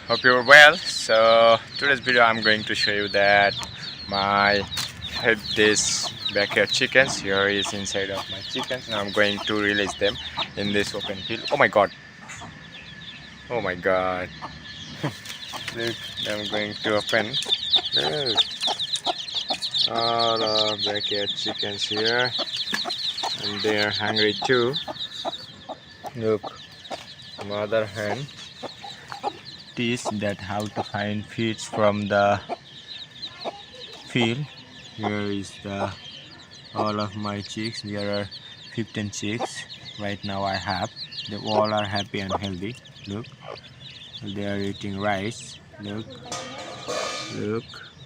Hope you're well. So today's video I'm going to show you that my had this backyard chickens. Here is inside of my chickens. Now I'm going to release them in this open field. Oh my god. Oh my god. Look, I'm going to open. Look. All of backyard chickens here. And they're hungry too. Look. Mother hen teach that how to find feeds from the field. Here is the all of my chicks. There are 15 chicks right now I have. They all are happy and healthy. Look, they are eating rice. Look,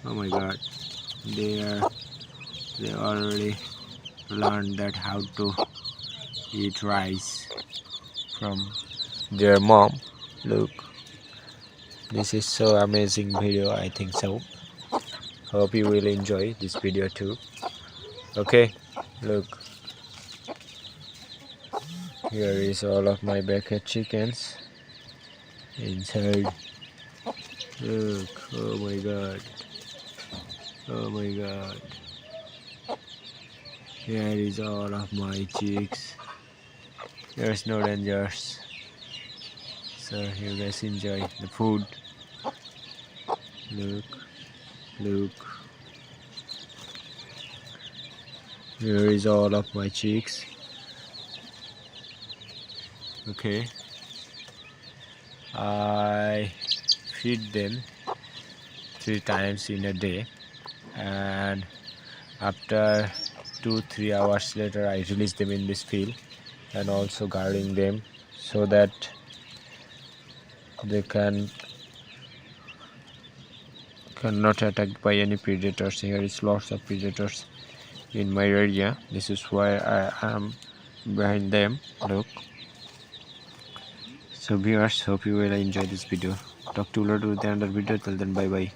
oh my god, they already learned that how to eat rice from their mom. Look, this is so amazing video. I think so. Hope you will enjoy this video too. Okay, look, here is all of my backyard chickens inside. Look, oh my god, oh my god, here is all of my chicks. There's no dangers, so you guys enjoy the food. Look, here is all of my chicks. Okay, I feed them 3 times in a day, and after 2-3 hours later I release them in this field, and also guarding them so that they cannot attacked by any predators. Here is lots of predators in my area. This is why I am behind them. Look. So viewers, hope you will enjoy this video. Talk to you later with another video. Till then, bye bye.